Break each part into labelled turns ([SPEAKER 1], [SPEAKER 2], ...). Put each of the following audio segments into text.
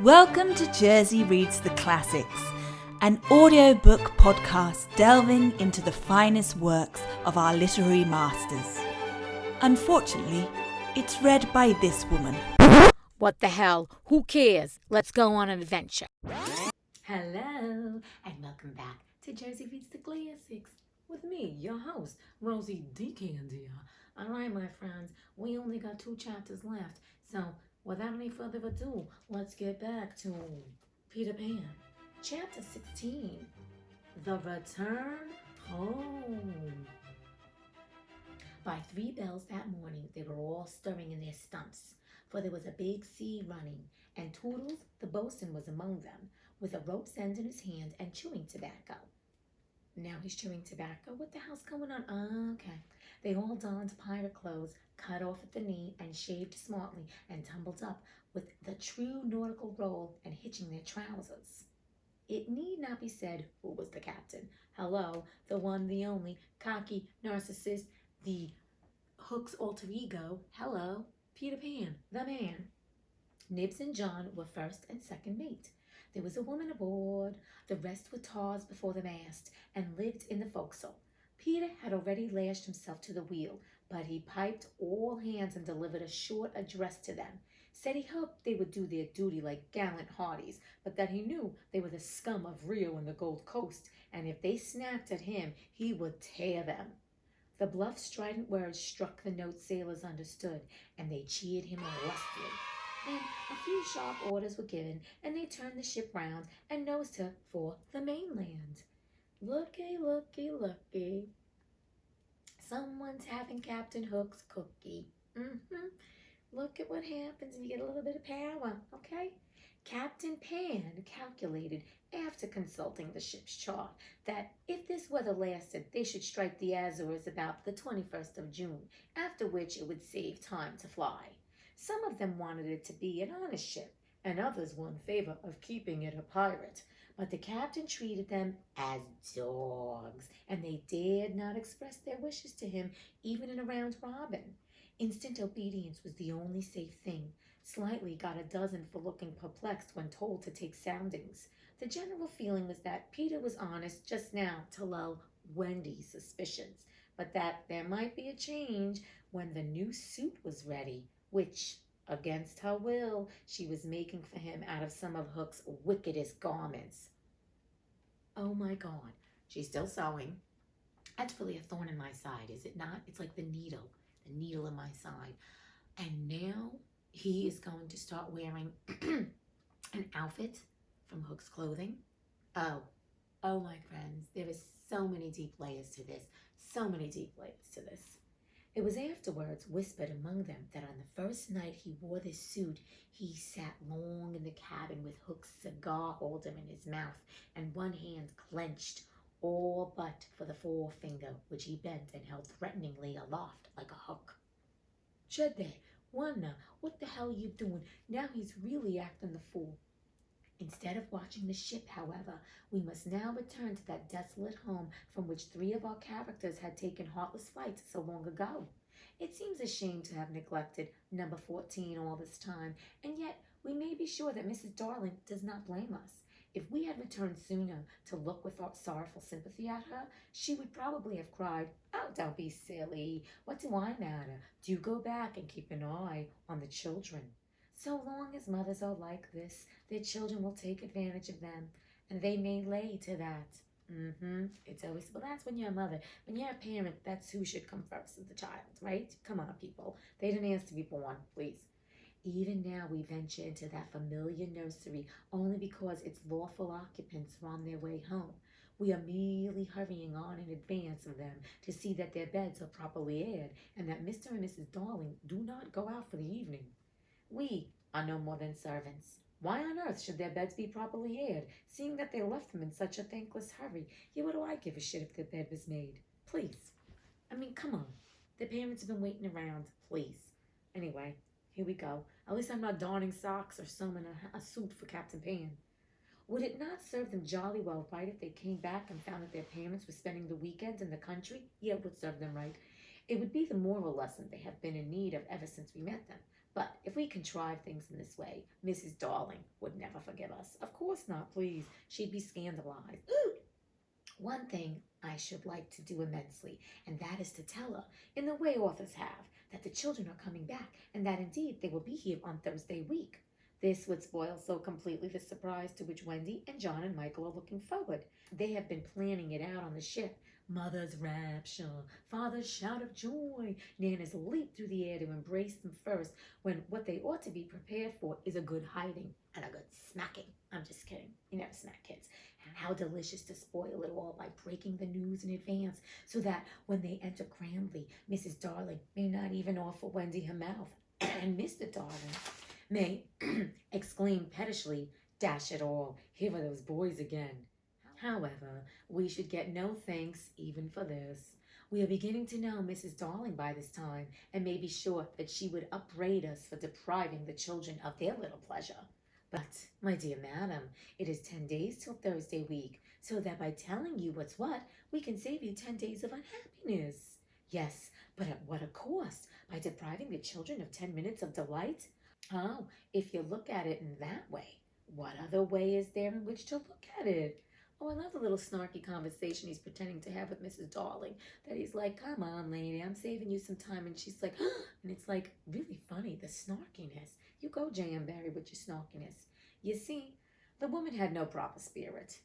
[SPEAKER 1] Welcome to Jersey Reads the Classics, an audiobook podcast delving into the finest works of our literary masters. Unfortunately, it's read by this woman.
[SPEAKER 2] What the hell? Who cares? Let's go on an adventure.
[SPEAKER 3] Hello, and welcome back to Jersey Reads the Classics with me, your host, Rosie D. Candia. All right, my friends, we only got 2 chapters left, so without any further ado, let's get back to Peter Pan, Chapter 16, The Return Home. By 3 bells that morning, they were all stirring in their stumps, for there was a big sea running, and Toodles, the boatswain, was among them, with a rope's end in his hand and chewing tobacco. Now he's chewing tobacco? What the hell's going on? Okay. They all donned pirate clothes, cut off at the knee and shaved smartly, and tumbled up with the true nautical roll and hitching their trousers. It need not be said who was the captain. Hello, the one, the only, cocky narcissist, the Hook's alter ego. Hello, Peter Pan, the man. Nibs and John were first and second mate. There was a woman aboard. The rest were tars before the mast and lived in the forecastle. Peter had already lashed himself to the wheel, but he piped all hands and delivered a short address to them. Said he hoped they would do their duty like gallant hearties, but that he knew they were the scum of Rio and the Gold Coast, and if they snapped at him, he would tear them. The bluff, strident words struck the note sailors understood, and they cheered him lustily. Then a few sharp orders were given, and they turned the ship round and nosed her for the mainland. Looky, looky, looky. Someone's having Captain Hook's cookie. Look at what happens when you get a little bit of power, okay? Captain Pan calculated, after consulting the ship's chart, that if this weather lasted, they should strike the Azores about the 21st of June, after which it would save time to fly. Some of them wanted it to be an honest ship, and others were in favor of keeping it a pirate. But the captain treated them as dogs, and they dared not express their wishes to him, even in a round robin. Instant obedience was the only safe thing. Slightly got a dozen for looking perplexed when told to take soundings. The general feeling was that Peter was honest just now to lull Wendy's suspicions, but that there might be a change when the new suit was ready, which, against her will, she was making for him out of some of Hook's wickedest garments. Oh my God, she's still sewing. That's really a thorn in my side, is it not? It's like the needle in my side. And now he is going to start wearing an outfit from Hook's clothing. Oh my friends, there is so many deep layers to this. It was afterwards whispered among them that on the first night he wore this suit, he sat long in the cabin with Hook's cigar holder in his mouth and one hand clenched, all but for the forefinger, which he bent and held threateningly aloft like a hook. Chede, Juana, what the hell are you doing? Now he's really acting the fool. Instead of watching the ship, however, we must now return to that desolate home from which 3 of our characters had taken heartless flight so long ago. It seems a shame to have neglected number 14 all this time, and yet we may be sure that Mrs. Darling does not blame us. If we had returned sooner to look with our sorrowful sympathy at her, she would probably have cried, "Oh, don't be silly. What do I matter? Do go back and keep an eye on the children." So long as mothers are like this, their children will take advantage of them, and they may lay to that. It's always, well, that's when you're a mother. When you're a parent, that's who should come first, is the child, right? Come on, people. They didn't ask to be born, please. Even now we venture into that familiar nursery only because its lawful occupants are on their way home. We are merely hurrying on in advance of them to see that their beds are properly aired, and that Mr. and Mrs. Darling do not go out for the evening. We are no more than servants. Why on earth should their beds be properly aired, seeing that they left them in such a thankless hurry? Yet what do I give a shit if their bed was made? Please. I mean, come on. Their parents have been waiting around. Please. Anyway, here we go. At least I'm not darning socks or sewing a suit for Captain Pan. Would it not serve them jolly well right if they came back and found that their parents were spending the weekend in the country? Yeah, it would serve them right. It would be the moral lesson they have been in need of ever since we met them. But if we contrive things in this way, Mrs. Darling would never forgive us. Of course not, please. She'd be scandalized. Ooh! One thing I should like to do immensely, and that is to tell her, in the way authors have, that the children are coming back, and that indeed they will be here on Thursday week. This would spoil so completely the surprise to which Wendy and John and Michael are looking forward. They have been planning it out on the ship. Mother's rapture, father's shout of joy, Nana's leap through the air to embrace them first, when what they ought to be prepared for is a good hiding and a good smacking. I'm just kidding. You never smack kids. And how delicious to spoil it all by breaking the news in advance, so that when they enter grandly, Mrs. Darling may not even offer Wendy her mouth, and Mr. Darling may exclaim pettishly, "Dash it all, here are those boys again." However, we should get no thanks even for this. We are beginning to know Mrs. Darling by this time, and may be sure that she would upbraid us for depriving the children of their little pleasure. But, my dear madam, it is 10 days till Thursday week, so that by telling you what's what, we can save you 10 days of unhappiness. Yes, but at what a cost? By depriving the children of 10 minutes of delight? Oh, if you look at it in that way, what other way is there in which to look at it? Oh, I love the little snarky conversation he's pretending to have with Mrs. Darling. That he's like, "Come on, lady, I'm saving you some time." And she's like, and it's like really funny, the snarkiness. You go, J.M. Barrie, with your snarkiness. You see, the woman had no proper spirit.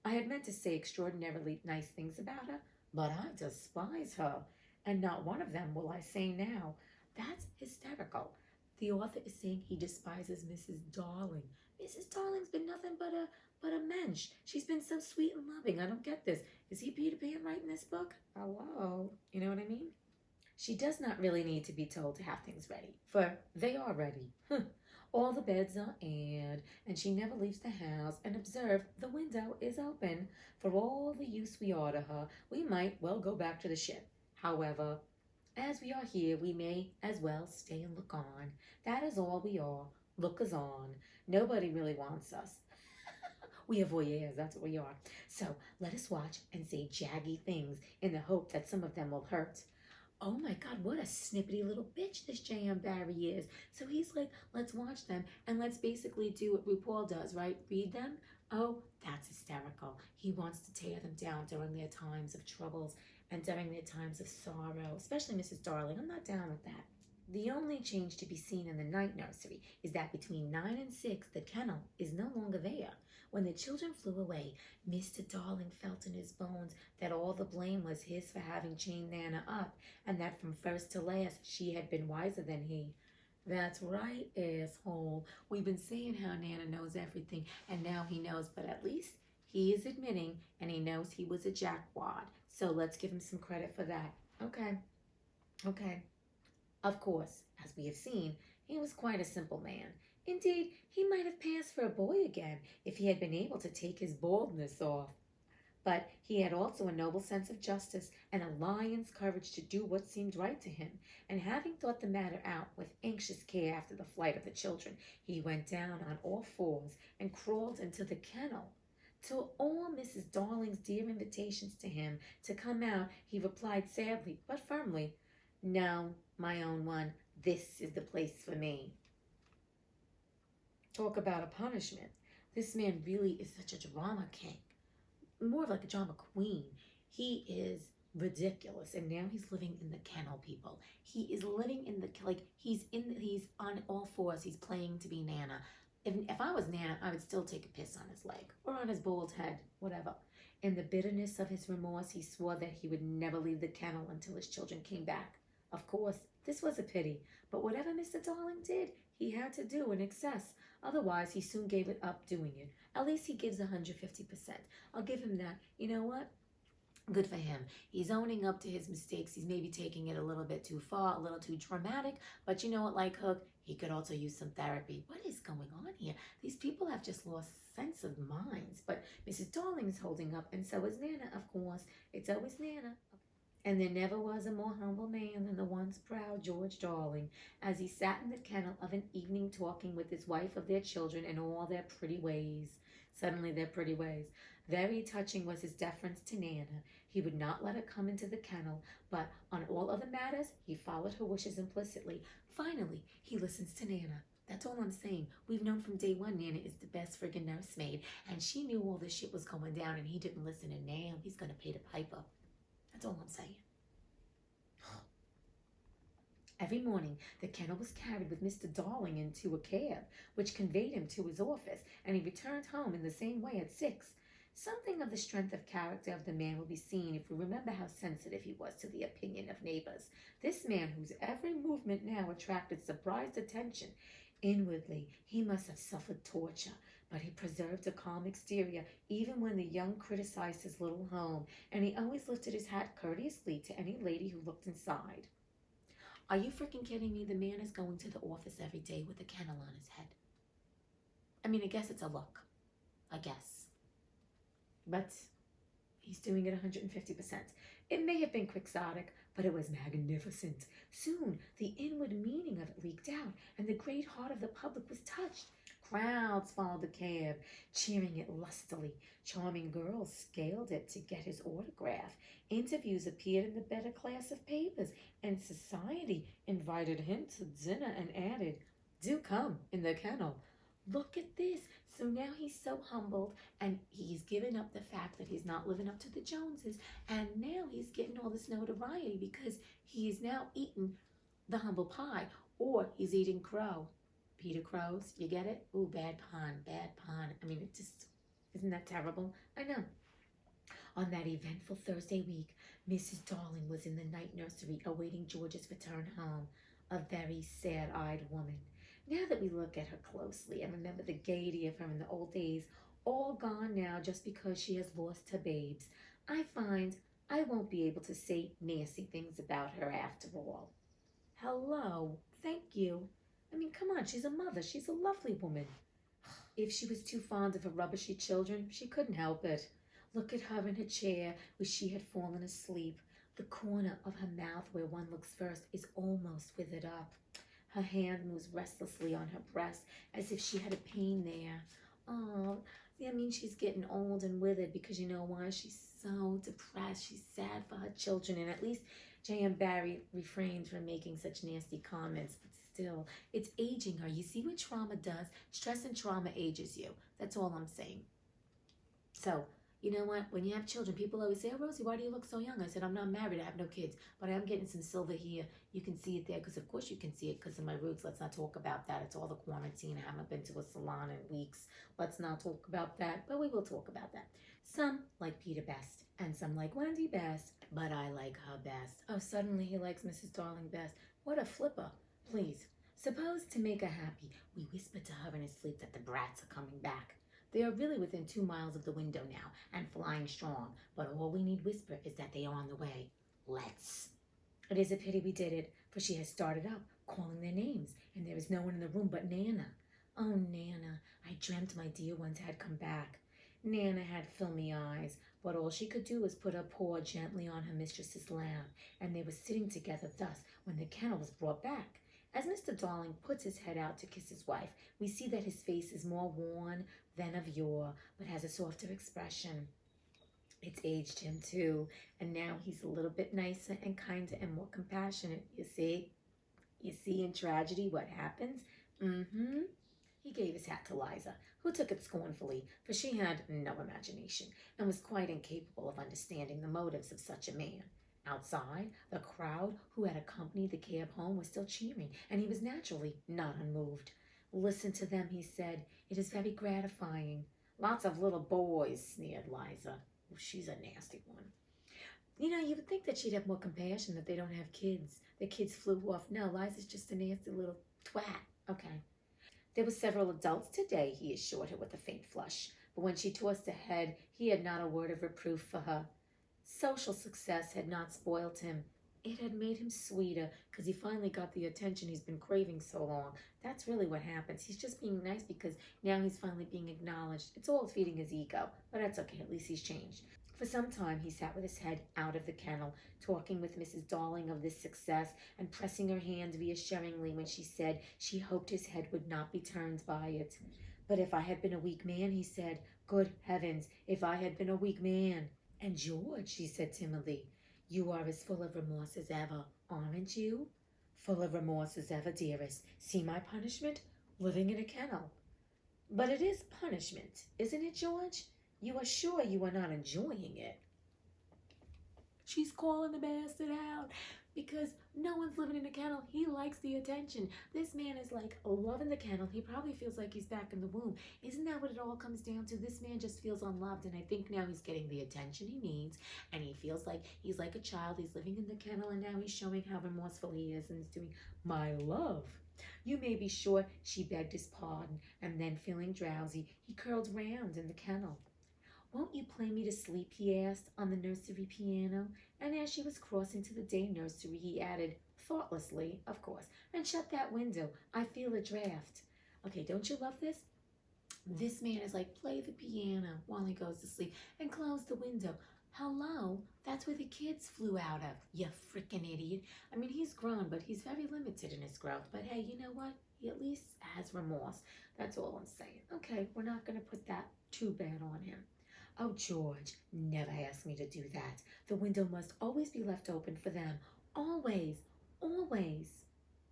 [SPEAKER 3] I had meant to say extraordinarily nice things about her, but I despise her. And not one of them will I say now. That's hysterical. The author is saying he despises Mrs. Darling. Mrs. Darling's been nothing but a mensch. She's been so sweet and loving. I don't get this. Is he Peter Pan writing this book? Hello. You know what I mean? She does not really need to be told to have things ready, for they are ready. All the beds are aired, and she never leaves the house, and observe, the window is open. For all the use we are to her, we might well go back to the ship. However, as we are here, we may as well stay and look on. That is all we are, lookers on. Nobody really wants us. We are voyeurs, that's what we are. So let us watch and say jaggy things in the hope that some of them will hurt. Oh my God, what a snippety little bitch this J.M. Barrie is. So he's like, let's watch them and let's basically do what RuPaul does, right? Read them. Oh, that's hysterical. He wants to tear them down during their times of troubles and during their times of sorrow, especially Mrs. Darling. I'm not down with that. The only change to be seen in the night nursery is that between 9 and 6, the kennel is no longer there. When the children flew away, Mr. Darling felt in his bones that all the blame was his for having chained Nana up, and that from first to last she had been wiser than he. That's right, asshole. We've been saying how Nana knows everything, and now he knows, but at least he is admitting, and he knows he was a jackwad. So let's give him some credit for that. Okay. Of course, as we have seen, he was quite a simple man. Indeed, he might have passed for a boy again if he had been able to take his baldness off. But he had also a noble sense of justice and a lion's courage to do what seemed right to him. And having thought the matter out with anxious care after the flight of the children, he went down on all fours and crawled into the kennel. To all Mrs. Darling's dear invitations to him to come out, he replied sadly but firmly, "No, my own one, this is the place for me." Talk about a punishment. This man really is such a drama king. More like a drama queen. He is ridiculous, and now he's living in the kennel, people. He is living in the, he's on all fours. He's playing to be Nana. If I was Nana, I would still take a piss on his leg or on his bald head, whatever. In the bitterness of his remorse, he swore that he would never leave the kennel until his children came back. Of course, this was a pity, but whatever Mr. Darling did, he had to do in excess. Otherwise, he soon gave it up doing it. At least he gives 150%. I'll give him that. You know what? Good for him. He's owning up to his mistakes. He's maybe taking it a little bit too far, a little too dramatic. But you know what, like Hook, he could also use some therapy. What is going on here? These people have just lost sense of minds. But Mrs. Darling is holding up, and so is Nana, of course. It's always Nana. And there never was a more humble man than the once proud George Darling, as he sat in the kennel of an evening talking with his wife of their children and all their pretty ways. Suddenly their pretty ways. Very touching was his deference to Nana. He would not let her come into the kennel, but on all other matters he followed her wishes implicitly. Finally, he listens to Nana. That's all I'm saying. We've known from day one Nana is the best friggin' nursemaid, and she knew all this shit was going down, and he didn't listen, and now he's gonna pay the piper. That's all I'm saying. Every morning, the kennel was carried with Mr. Darling into a cab, which conveyed him to his office, and he returned home in the same way at 6. Something of the strength of character of the man will be seen if we remember how sensitive he was to the opinion of neighbors. This man, whose every movement now attracted surprised attention, inwardly he must have suffered torture, but he preserved a calm exterior even when the young criticized his little home, and he always lifted his hat courteously to any lady who looked inside. Are you freaking kidding me? The man is going to the office every day with a kennel on his head. I mean, I guess it's a look. I guess. But he's doing it 150%. It may have been quixotic, but it was magnificent. Soon, the inward meaning of it leaked out, and the great heart of the public was touched. Crowds followed the cab, cheering it lustily. Charming girls scaled it to get his autograph. Interviews appeared in the better class of papers, and society invited him to dinner and added, "Do come in the kennel." Look at this. So now he's so humbled, and he's given up the fact that he's not living up to the Joneses, and now he's getting all this notoriety because he's now eating the humble pie, or he's eating crow. Peter Crows, you get it? Ooh, bad pun, bad pun. I mean, it just, isn't that terrible? I know. On that eventful Thursday week, Mrs. Darling was in the night nursery awaiting George's return home, a very sad-eyed woman. Now that we look at her closely and remember the gaiety of her in the old days, all gone now just because she has lost her babes, I find I won't be able to say nasty things about her after all. Hello, thank you. I mean, come on, she's a mother. She's a lovely woman. If she was too fond of her rubbishy children, she couldn't help it. Look at her in her chair where she had fallen asleep. The corner of her mouth where one looks first is almost withered up. Her hand moves restlessly on her breast as if she had a pain there. Oh, I mean, she's getting old and withered because you know why? She's so depressed. She's sad for her children, and at least J.M. Barrie refrained from making such nasty comments, but still, it's aging her. You see what trauma does? Stress and trauma ages you. That's all I'm saying. So, you know what? When you have children, people always say, "Oh, Rosie, why do you look so young?" I said, "I'm not married. I have no kids, but I am getting some silver here. You can see it there because, of course, you can see it because of my roots. Let's not talk about that. It's all the quarantine. I haven't been to a salon in weeks. Let's not talk about that, but we will talk about that. Some like Peter best, and some like Wendy best, but I like her best. Oh, suddenly he likes Mrs. Darling best. What a flipper. Please, suppose to make her happy, we whisper to her in her sleep that the brats are coming back. They are really within 2 miles of the window now and flying strong, but all we need whisper is that they are on the way. Let's. It is a pity we did it, for she has started up, calling their names, and there is no one in the room but Nana. Oh, Nana, I dreamt my dear ones had come back. Nana had filmy eyes, but all she could do was put her paw gently on her mistress's lap, and they were sitting together thus when the kennel was brought back. As Mr. Darling puts his head out to kiss his wife, we see that his face is more worn than of yore, but has a softer expression. It's aged him too, and now he's a little bit nicer and kinder and more compassionate. You see in tragedy what happens? He gave his hat to Liza, who took it scornfully, for she had no imagination and was quite incapable of understanding the motives of such a man. Outside, the crowd who had accompanied the cab home was still cheering, and he was naturally not unmoved. Listen to them, he said. It is very gratifying. Lots of little boys, sneered Liza. Oh, she's a nasty one. You know, you would think that she'd have more compassion that they don't have kids. The kids flew off. No, Liza's just a nasty little twat. Okay. There were several adults today, he assured her with a faint flush. But when she tossed her head, he had not a word of reproof for her. Social success had not spoiled him. It had made him sweeter because he finally got the attention he's been craving so long. That's really what happens. He's just being nice because now he's finally being acknowledged. It's all feeding his ego, but that's okay. At least he's changed. For some time he sat with his head out of the kennel, talking with Mrs. Darling of this success, and pressing her hand reassuringly when she said she hoped his head would not be turned by it. But if I had been a weak man, he said, good heavens, if I had been a weak man. And George, she said timidly, you are as full of remorse as ever, aren't you? Full of remorse as ever, dearest. See my punishment? Living in a kennel. But it is punishment, isn't it, George? You are sure you are not enjoying it? She's calling the bastard out because no one's living in a kennel. He likes the attention. This man is like loving the kennel. He probably feels like he's back in the womb. Isn't that what it all comes down to? This man just feels unloved, and I think now he's getting the attention he needs, and he feels like he's like a child. He's living in the kennel, and now he's showing how remorseful he is, and he's doing, my love. You may be sure she begged his pardon, and then feeling drowsy, he curled round in the kennel. Won't you play me to sleep, he asked, on the nursery piano, and as she was crossing to the day nursery, he added, thoughtlessly, of course, and shut that window. I feel a draft. Okay, don't you love this? This man is like, play the piano while he goes to sleep, and close the window. Hello, that's where the kids flew out of, you frickin' idiot. I mean, he's grown, but he's very limited in his growth. But hey, you know what? He at least has remorse. That's all I'm saying. Okay, we're not going to put that too bad on him. Oh, George, never ask me to do that. The window must always be left open for them. Always, always.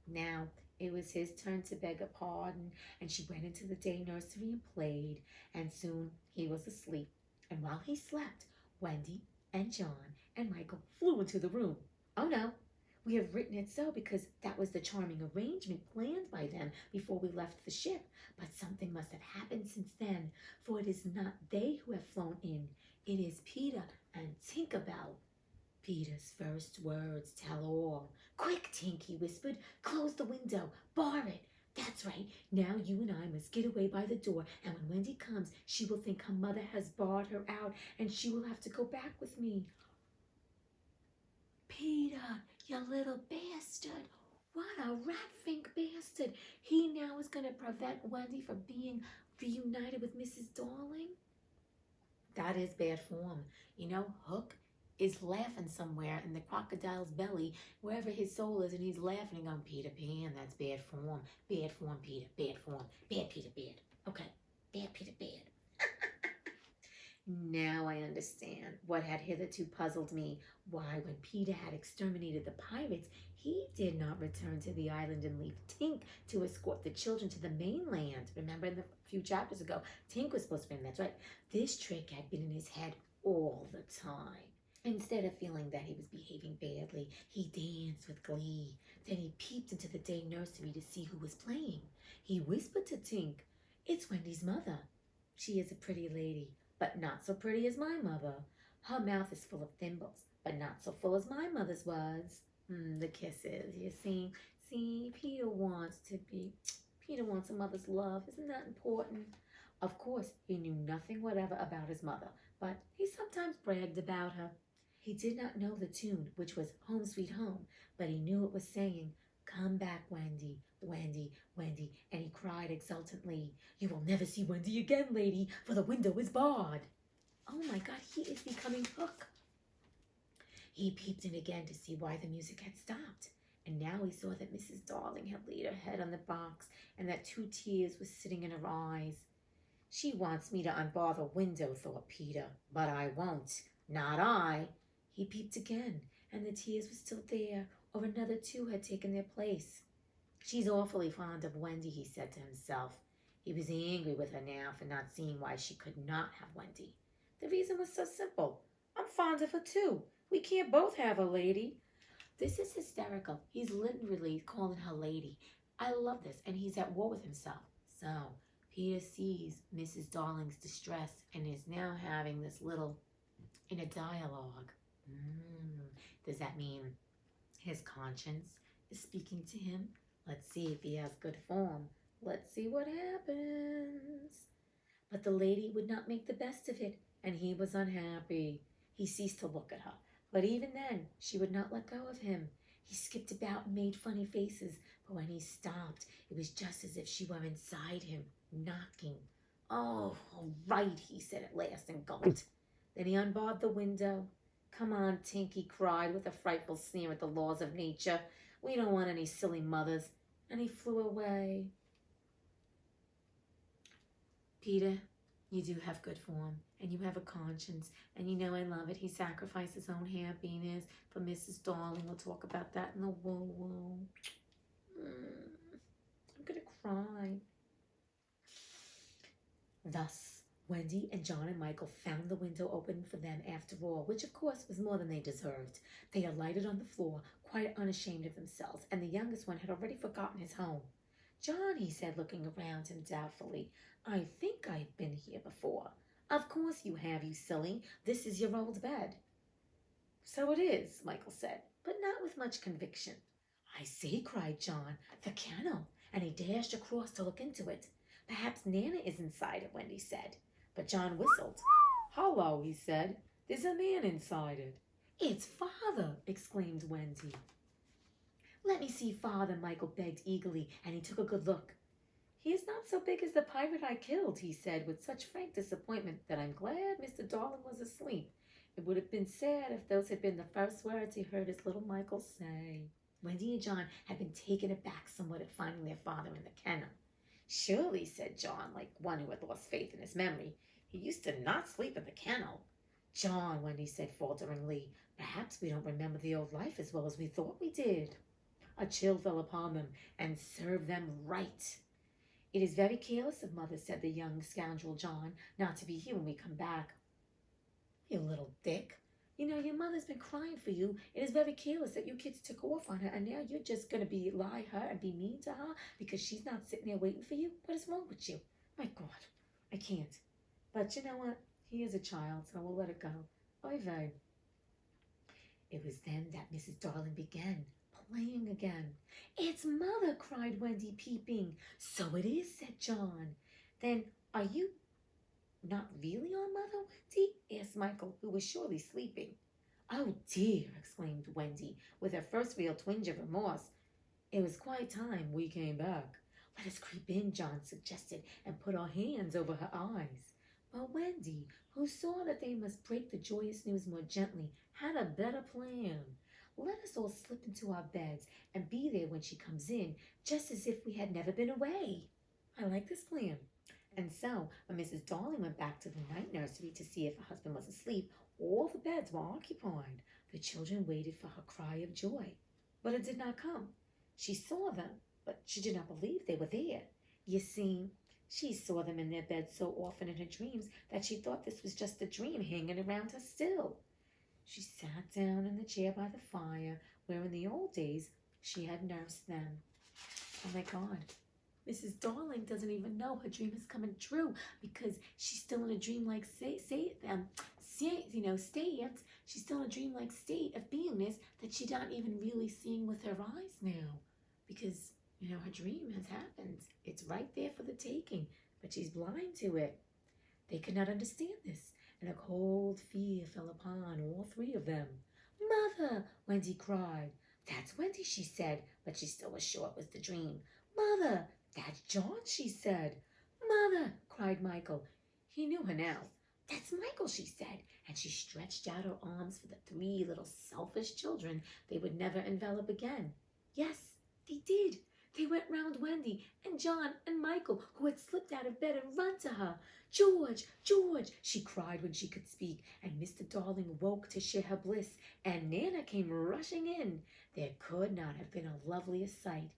[SPEAKER 3] Now, it was his turn to beg a pardon, and she went into the day nursery and played, and soon he was asleep. And while he slept, Wendy and John and Michael flew into the room. Oh, no. We have written it so because that was the charming arrangement planned by them before we left the ship. But something must have happened since then, for it is not they who have flown in. It is Peter and Tinkerbell. Peter's first words tell all. Quick, Tink, he whispered. Close the window. Bar it. That's right. Now you and I must get away by the door, and when Wendy comes, she will think her mother has barred her out, and she will have to go back with me. Peter, you little bastard. What a rat-fink bastard. He now is going to prevent Wendy from being reunited with Mrs. Darling. That is bad form. You know, Hook is laughing somewhere in the crocodile's belly, wherever his soul is, and he's laughing and going, Peter Pan, that's bad form. Bad form, Peter. Bad form. Bad, Peter, bad. Okay. Bad, Peter, bad. Now I understand what had hitherto puzzled me. Why, when Peter had exterminated the pirates, he did not return to the island and leave Tink to escort the children to the mainland. Remember in the few chapters ago, Tink was supposed to be, that's right. This trick had been in his head all the time. Instead of feeling that he was behaving badly, he danced with glee. Then he peeped into the day nursery to see who was playing. He whispered to Tink, it's Wendy's mother. She is a pretty lady, but not so pretty as my mother. Her mouth is full of thimbles, but not so full as my mother's was. The kisses, you see. Peter wants a mother's love. Isn't that important? Of course, he knew nothing whatever about his mother, but he sometimes bragged about her. He did not know the tune, which was Home Sweet Home, but he knew it was saying, come back, Wendy, Wendy, Wendy, and he cried exultantly, you will never see Wendy again, lady, for the window is barred. Oh my God, he is becoming Hook. He peeped in again to see why the music had stopped, and now he saw that Mrs. Darling had laid her head on the box and that 2 tears were sitting in her eyes. She wants me to unbar the window, thought Peter, but I won't. Not I. He peeped again, and the tears were still there, or another 2 had taken their place. She's awfully fond of Wendy, he said to himself. He was angry with her now for not seeing why she could not have Wendy. The reason was so simple. I'm fond of her too. We can't both have her, lady. This is hysterical. He's literally calling her lady. I love this, and he's at war with himself. So, Peter sees Mrs. Darling's distress and is now having this little inner dialogue. Does that mean his conscience is speaking to him? Let's see if he has good form. Let's see what happens. But the lady would not make the best of it, and he was unhappy. He ceased to look at her, but even then, she would not let go of him. He skipped about and made funny faces, but when he stopped, it was just as if she were inside him, knocking. Oh, all right, he said at last and gulped. Then he unbarred the window. "Come on, Tink," he cried with a frightful sneer at the laws of nature. "We don't want any silly mothers." And he flew away. Peter, you do have good form, and you have a conscience, and you know I love it. He sacrificed his own happiness for Mrs. Darling. We'll talk about that in the woo-woo. I'm gonna cry. Thus, Wendy and John and Michael found the window open for them after all, which of course was more than they deserved. They alighted on the floor, quite unashamed of themselves, and the youngest one had already forgotten his home. "John," he said, looking around him doubtfully, "I think I've been here before." "Of course you have, you silly. This is your old bed." "So it is," Michael said, but not with much conviction. "I see," cried John, "the kennel," and he dashed across to look into it. "Perhaps Nana is inside it," Wendy said. But John whistled. "Hello," he said. "There's a man inside it." "It's Father!" exclaimed Wendy. "Let me see Father," Michael begged eagerly, and he took a good look. "He is not so big as the pirate I killed," he said with such frank disappointment that I'm glad Mr. Darling was asleep. It would have been sad if those had been the first words he heard his little Michael say. Wendy and John had been taken aback somewhat at finding their father in the kennel. "Surely," said John, like one who had lost faith in his memory, "he used to not sleep in the kennel." "John," Wendy said falteringly, "perhaps we don't remember the old life as well as we thought we did." A chill fell upon them, and served them right. "It is very careless of Mother," said the young scoundrel John, "not to be here when we come back." "You little dick. You know, your mother's been crying for you. It is very careless that you kids took off on her, and now you're just going to lie her and be mean to her because she's not sitting there waiting for you. What is wrong with you? My God, I can't. But you know what? He is a child, so we'll let it go. Oy vey." It was then that Mrs. Darling began playing again. "It's Mother!" cried Wendy, peeping. "So it is," said John. "Then are you not really our mother, Wendy?" asked Michael, who was surely sleeping. "Oh dear!" exclaimed Wendy, with her first real twinge of remorse. "It was quite time we came back." "Let us creep in," John suggested, "and put our hands over her eyes." But Wendy, who saw that they must break the joyous news more gently, had a better plan. "Let us all slip into our beds and be there when she comes in, just as if we had never been away." "I like this plan." And so, when Mrs. Darling went back to the night nursery to see if her husband was asleep, all the beds were occupied. The children waited for her cry of joy, but it did not come. She saw them, but she did not believe they were there. You see, she saw them in their beds so often in her dreams that she thought this was just a dream hanging around her still. She sat down in the chair by the fire where in the old days she had nursed them. Oh my God. Mrs. Darling doesn't even know her dream is coming true because she's still in a dreamlike state. She's still in a dreamlike state of beingness that she's not even really seeing with her eyes now, because her dream has happened. It's right there for the taking, but she's blind to it. They could not understand this, and a cold fear fell upon all three of them. "Mother!" Wendy cried. "That's Wendy," she said, but she still was sure it was the dream. "Mother! That's John," she said. "Mother!" cried Michael. He knew her now. "That's Michael," she said, and she stretched out her arms for the three little selfish children they would never envelop again. Yes, they did. They went round Wendy and John and Michael, who had slipped out of bed, and run to her. "George, George!" she cried when she could speak, and Mr. Darling woke to share her bliss, and Nana came rushing in. There could not have been a lovelier sight,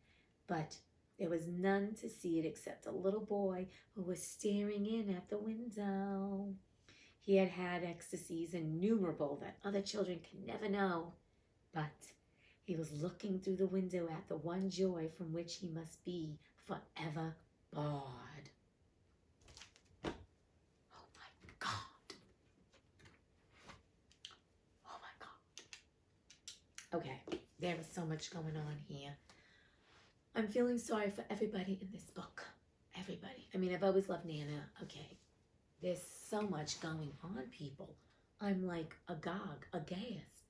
[SPEAKER 3] but there was none to see it except a little boy who was staring in at the window. He had had ecstasies innumerable that other children can never know, but he was looking through the window at the one joy from which he must be forever barred. Oh my God. Oh my God. Okay, there is so much going on here. I'm feeling sorry for everybody in this book. Everybody. I mean, I've always loved Nana. Okay. There's so much going on, people. I'm like agog, aghast.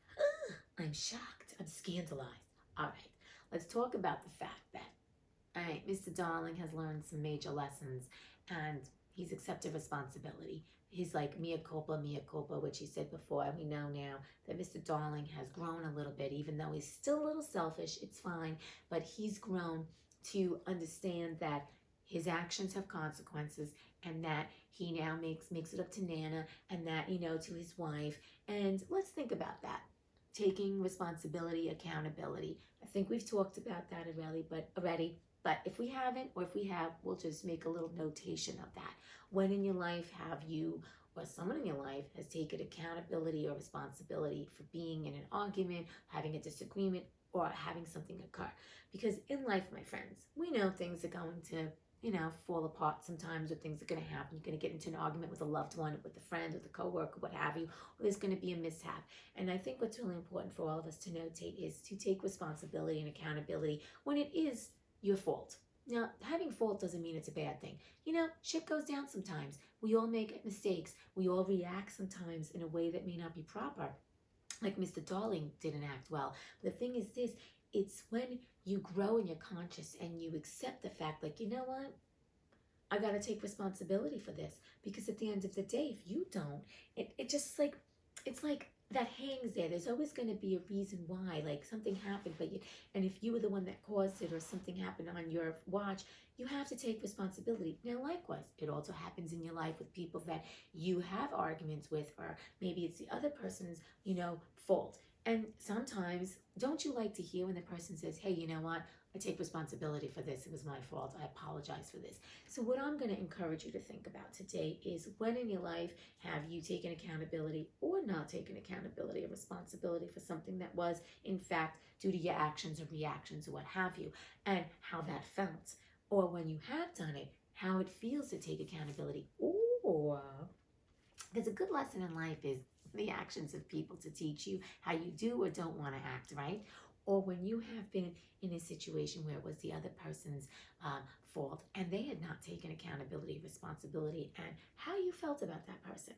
[SPEAKER 3] I'm shocked. I'm scandalized. All right. Let's talk about the fact that, all right, Mr. Darling has learned some major lessons, and he's accepted responsibility. He's like mea culpa, which he said before. And we know now that Mr. Darling has grown a little bit, even though he's still a little selfish. It's fine. But he's grown to understand that his actions have consequences, and that he now makes it up to Nana, and that, to his wife. And let's think about that. Taking responsibility, accountability. I think we've talked about that already. But if we haven't, or if we have, we'll just make a little notation of that. When in your life have you, or someone in your life has taken accountability or responsibility for being in an argument, having a disagreement, or having something occur? Because in life, my friends, we know things are going to fall apart sometimes, or things are going to happen. You're going to get into an argument with a loved one, with a friend, with a coworker, what have you, or there's going to be a mishap. And I think what's really important for all of us to notate is to take responsibility and accountability when it is your fault. Now, having fault doesn't mean it's a bad thing. Shit goes down sometimes. We all make mistakes. We all react sometimes in a way that may not be proper. Like Mr. Darling didn't act well. The thing is this, it's when you grow in your conscious and you accept the fact, like, you know what? I got to take responsibility for this. Because at the end of the day, if you don't, it just like, it's like that hangs there. There's always going to be a reason why, like something happened, and if you were the one that caused it, or something happened on your watch, you have to take responsibility. Now, likewise, it also happens in your life with people that you have arguments with, or maybe it's the other person's, fault. And sometimes, don't you like to hear when the person says, hey, you know what? I take responsibility for this. It was my fault. I apologize for this. So what I'm going to encourage you to think about today is, when in your life have you taken accountability or not taken accountability or responsibility for something that was, in fact, due to your actions or reactions or what have you, and how that felt? Or when you have done it, how it feels to take accountability. Or there's a good lesson in life is the actions of people to teach you how you do or don't want to act, right? Or when you have been in a situation where it was the other person's fault, and they had not taken accountability, responsibility, and how you felt about that person.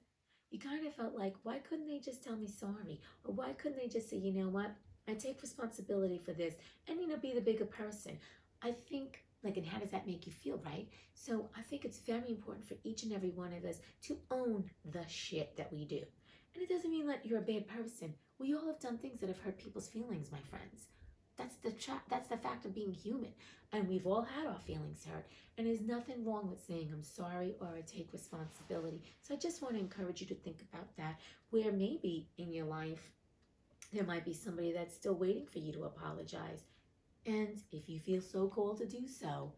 [SPEAKER 3] You kind of felt like, why couldn't they just tell me sorry? Or why couldn't they just say, you know what? I take responsibility for this, and, be the bigger person. I think, and how does that make you feel, right? So I think it's very important for each and every one of us to own the shit that we do. And it doesn't mean that you're a bad person. We all have done things that have hurt people's feelings, my friends. That's the fact of being human. And we've all had our feelings hurt. And there's nothing wrong with saying, I'm sorry, or I take responsibility. So I just want to encourage you to think about that, where maybe in your life, there might be somebody that's still waiting for you to apologize. And if you feel so called to do so,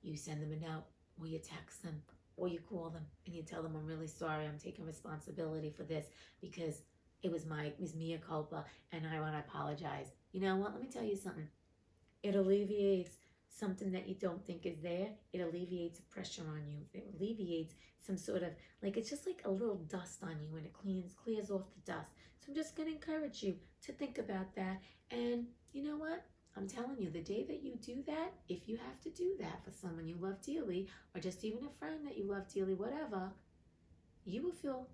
[SPEAKER 3] you send them a note, or you text them, or you call them, and you tell them, I'm really sorry, I'm taking responsibility for this, because it was mea culpa, and I want to apologize. You know what? Let me tell you something. It alleviates something that you don't think is there. It alleviates pressure on you. It alleviates some sort of, it's just like a little dust on you, and it clears off the dust. So I'm just going to encourage you to think about that. And you know what? I'm telling you, the day that you do that, if you have to do that for someone you love dearly, or just even a friend that you love dearly, whatever, you will feel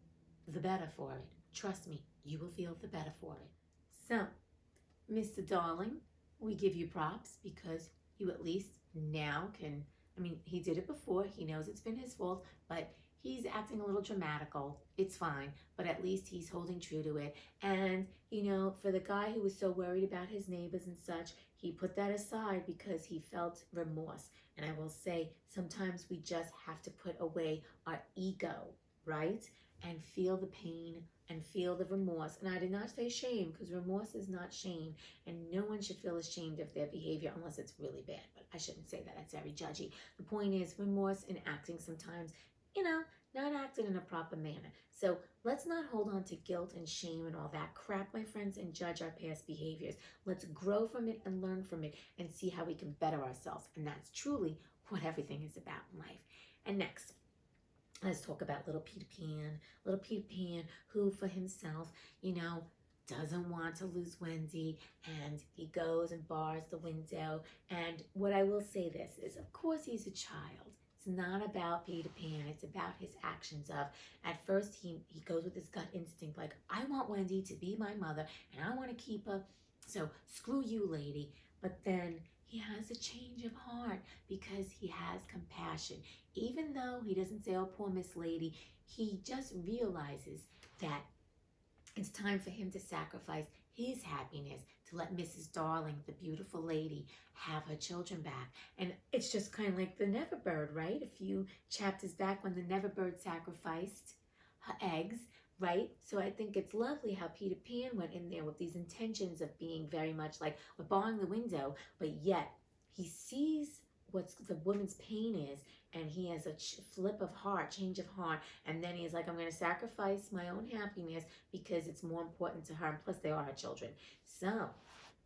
[SPEAKER 3] the better for it. Trust me, you will feel the better for it. So, Mr. Darling, we give you props, because you at least now can, he did it before. He knows it's been his fault, but he's acting a little dramatical. It's fine, but at least he's holding true to it. And, for the guy who was so worried about his neighbors and such, he put that aside because he felt remorse. And I will say, sometimes we just have to put away our ego, right? And feel the pain and feel the remorse. And I did not say shame, because remorse is not shame. And no one should feel ashamed of their behavior unless it's really bad. But I shouldn't say that. That's very judgy. The point is, remorse in acting sometimes, not acting in a proper manner. So let's not hold on to guilt and shame and all that crap, my friends, and judge our past behaviors. Let's grow from it and learn from it and see how we can better ourselves. And that's truly what everything is about in life. And next, let's talk about little Peter Pan. Little Peter Pan, who for himself, doesn't want to lose Wendy, and he goes and bars the window. And what I will say this is, of course, he's a child. It's not about Peter Pan. It's about his actions of, at first, he goes with his gut instinct, like, I want Wendy to be my mother, and I want to keep her, so screw you, lady. But then he has a change of heart because he has compassion. Even though he doesn't say, oh, poor Miss Lady, he just realizes that it's time for him to sacrifice his happiness to let Mrs. Darling, the beautiful lady, have her children back. And it's just kind of like the Neverbird, right? A few chapters back when the Neverbird sacrificed her eggs, right? So I think it's lovely how Peter Pan went in there with these intentions of being very much like, we're barring the window, but yet he sees what the woman's pain is, and he has a flip of heart, change of heart, and then he's like, I'm going to sacrifice my own happiness because it's more important to her, and plus they are her children. So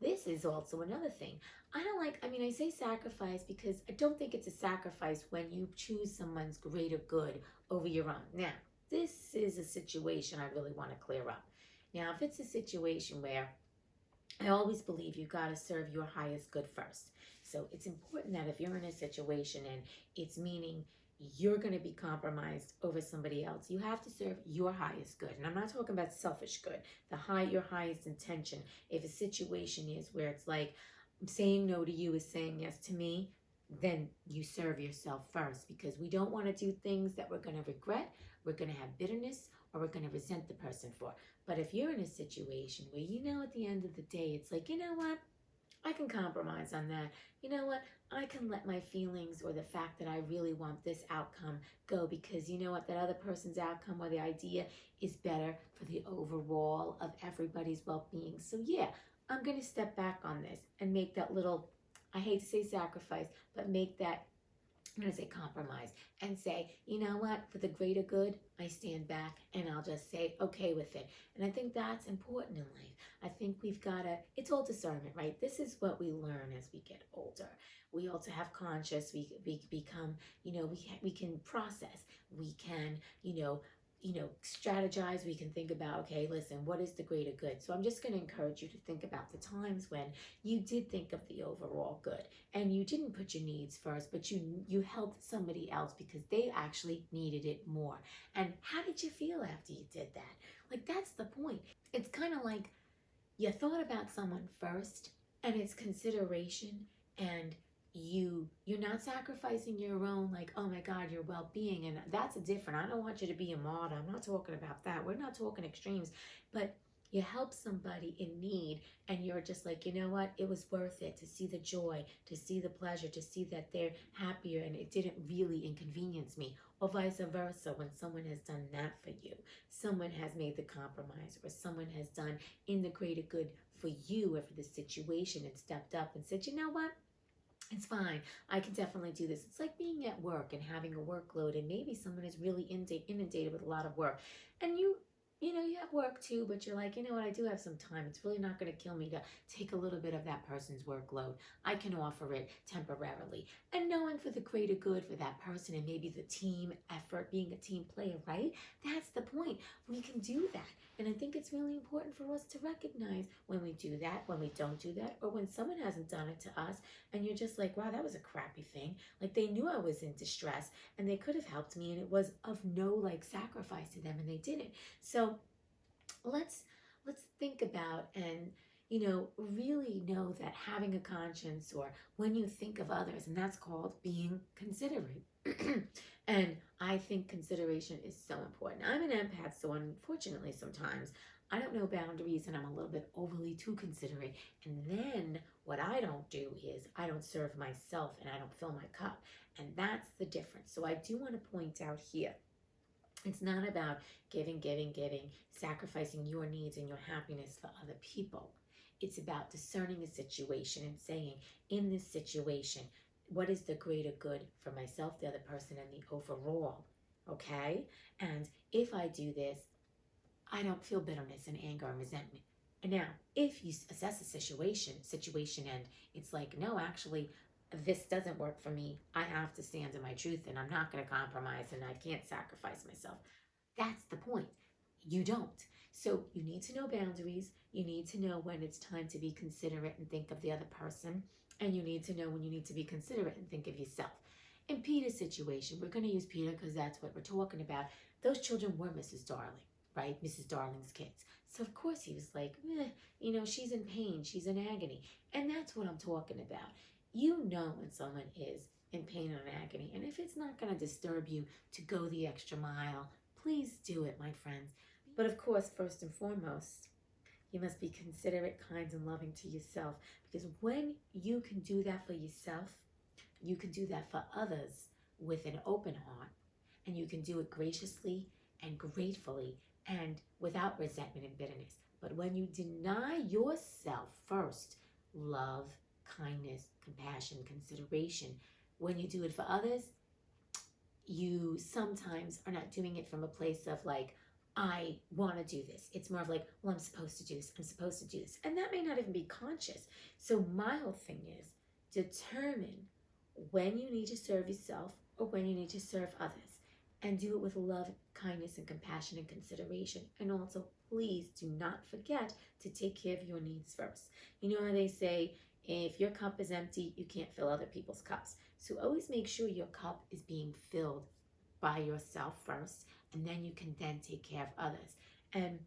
[SPEAKER 3] this is also another thing. I say sacrifice because I don't think it's a sacrifice when you choose someone's greater good over your own. Now, this is a situation I really want to clear up. Now, if it's a situation where I always believe you've got to serve your highest good first. So it's important that if you're in a situation and it's meaning you're going to be compromised over somebody else, you have to serve your highest good. And I'm not talking about selfish good, your highest intention. If a situation is where it's like saying no to you is saying yes to me, then you serve yourself first, because we don't want to do things that we're going to regret, we're going to have bitterness, or we're going to resent the person for. But if you're in a situation where you know at the end of the day, it's like, you know what? I can compromise on that. You know what? I can let my feelings or the fact that I really want this outcome go, because you know what? That other person's outcome or the idea is better for the overall of everybody's well-being. So yeah, I'm going to step back on this and make that little, I hate to say sacrifice, but make that, I'm going to say compromise, and say, you know what, for the greater good, I stand back and I'll just say, okay with it. And I think that's important in life. I think we've got to, it's all discernment, right? This is what we learn as we get older. We also have conscious, we become, we can process, we can, strategize, we can think about, okay, listen, what is the greater good? So I'm just going to encourage you to think about the times when you did think of the overall good and you didn't put your needs first, but you helped somebody else because they actually needed it more. And how did you feel after you did that? Like, that's the point. It's kind of like you thought about someone first, and it's consideration, and you're not sacrificing your own, like, oh my God, your well-being. And that's a different, I don't want you to be a martyr. I'm not talking about that. We're not talking extremes, but you help somebody in need and you're just like, you know what? It was worth it to see the joy, to see the pleasure, to see that they're happier and it didn't really inconvenience me. Or vice versa, when someone has done that for you, someone has made the compromise, or someone has done in the greater good for you or for the situation and stepped up and said, you know what? It's fine. I can definitely do this. It's like being at work and having a workload, and maybe someone is really inundated with a lot of work, and you have work too, but you're like, you know what, I do have some time. It's really not going to kill me to take a little bit of that person's workload. I can offer it temporarily. And knowing for the greater good for that person and maybe the team effort, being a team player, right? That's the point. We can do that. And I think it's really important for us to recognize when we do that, when we don't do that, or when someone hasn't done it to us and you're just like, wow, that was a crappy thing. Like, they knew I was in distress and they could have helped me and it was of no sacrifice to them and they didn't. So let's think about and really know that having a conscience, or when you think of others, and that's called being considerate. And I think consideration is so important. I'm an empath, so unfortunately sometimes I don't know boundaries and I'm a little bit overly too considerate. And then what I don't do is I don't serve myself and I don't fill my cup. And that's the difference. So I do want to point out here, it's not about giving, sacrificing your needs and your happiness for other people. It's about discerning a situation and saying, in this situation, what is the greater good for myself, the other person, and the overall, okay? And if I do this, I don't feel bitterness and anger and resentment. And now, if you assess a situation and it's like, no, actually, this doesn't work for me. I have to stand in my truth and I'm not going to compromise and I can't sacrifice myself. That's the point. You don't. So you need to know boundaries. You need to know when it's time to be considerate and think of the other person. And you need to know when you need to be considerate and think of yourself. In Peter's situation, we're going to use Peter because that's what we're talking about. Those children were Mrs. Darling, right? Mrs. Darling's kids. So of course he was like, she's in pain. She's in agony. And that's what I'm talking about. You know when someone is in pain or in agony. And if it's not going to disturb you to go the extra mile, please do it, my friends. But of course, first and foremost, you must be considerate, kind, and loving to yourself. Because when you can do that for yourself, you can do that for others with an open heart. And you can do it graciously and gratefully and without resentment and bitterness. But when you deny yourself first, love, kindness, compassion, consideration, when you do it for others, you sometimes are not doing it from a place of like, I want to do this. It's more of like, well, I'm supposed to do this. I'm supposed to do this. And that may not even be conscious. So my whole thing is determine when you need to serve yourself or when you need to serve others. And do it with love, kindness, and compassion and consideration. And also, please do not forget to take care of your needs first. You know how they say, if your cup is empty, you can't fill other people's cups. So always make sure your cup is being filled by yourself first, and then you can then take care of others. And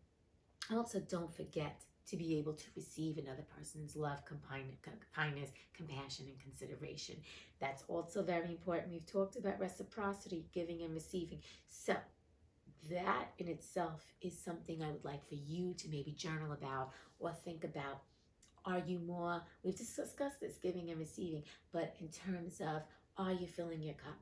[SPEAKER 3] also don't forget to be able to receive another person's love, kindness, compassion, and consideration. That's also very important. We've talked about reciprocity, giving and receiving. So that in itself is something I would like for you to maybe journal about or think about. Are you more, we've discussed this, giving and receiving, but in terms of, are you filling your cup?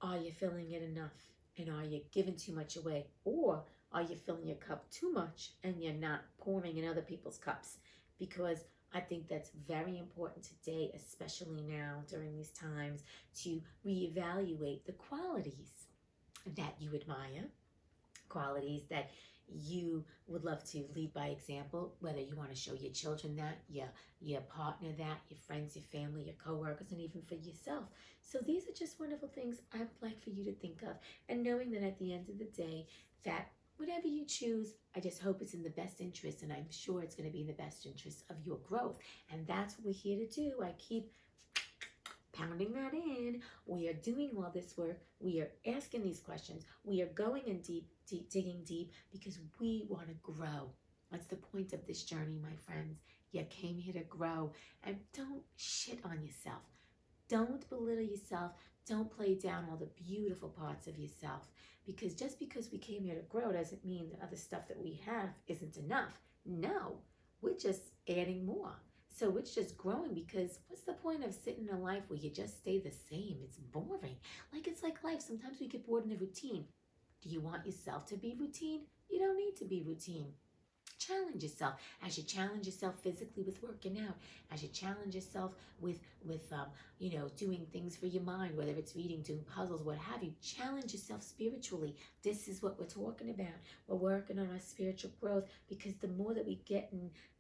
[SPEAKER 3] Are you filling it enough? And are you giving too much away? Or are you filling your cup too much and you're not pouring in other people's cups? Because I think that's very important today, especially now during these times, to reevaluate the qualities that you admire, qualities that you would love to lead by example, whether you want to show your children that, your partner that, your friends, your family, your coworkers, and even for yourself. So these are just wonderful things I would like for you to think of. And knowing that at the end of the day, that whatever you choose, I just hope it's in the best interest, and I'm sure it's going to be in the best interest of your growth. And that's what we're here to do. I keep pounding that in. We are doing all this work. We are asking these questions. We are going in deep, digging deep, because we want to grow. That's the point of this journey, my friends. You came here to grow. And don't shit on yourself. Don't belittle yourself. Don't play down all the beautiful parts of yourself. Because just because we came here to grow doesn't mean the other stuff that we have isn't enough. No, we're just adding more. So it's just growing, because what's the point of sitting in a life where you just stay the same? It's boring. It's like life. Sometimes we get bored in a routine. Do you want yourself to be routine? You don't need to be routine. Challenge yourself. As you challenge yourself physically with working out, as you challenge yourself with doing things for your mind, whether it's reading, doing puzzles, what have you, challenge yourself spiritually. This is what we're talking about. We're working on our spiritual growth, because the more that we get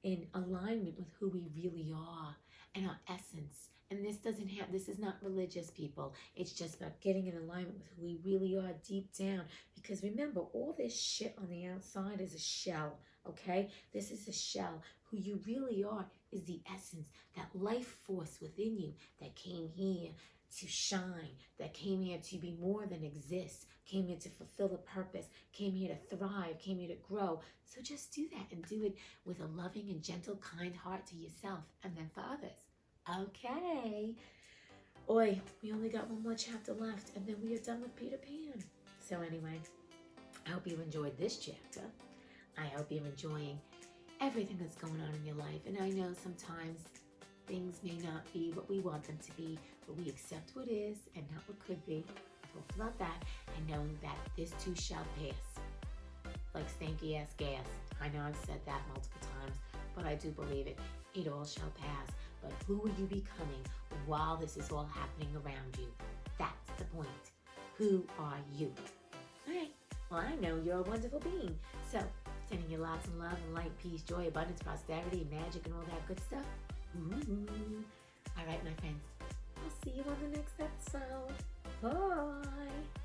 [SPEAKER 3] in alignment with who we really are and our essence. And this is not religious, people. It's just about getting in alignment with who we really are deep down. Because remember, all this shit on the outside is a shell, okay? This is a shell. Who you really are is the essence, that life force within you that came here to shine, that came here to be more than exist, came here to fulfill a purpose, came here to thrive, came here to grow. So just do that, and do it with a loving and gentle, kind heart to yourself, and then for others. Okay. Oi, we only got one more chapter left, and then we are done with Peter Pan. So anyway, I hope you enjoyed this chapter. I hope you're enjoying everything that's going on in your life. And I know sometimes things may not be what we want them to be, but we accept what is and not what could be. I talked about that, and knowing that this too shall pass. Like stanky ass gas. I know I've said that multiple times, but I do believe it. It all shall pass. But who are you becoming while this is all happening around you? That's the point. Who are you? All right. Well, I know you're a wonderful being. So, sending you lots of love and light, peace, joy, abundance, prosperity, magic, and all that good stuff. Ooh. All right, my friends. I'll see you on the next episode. Bye.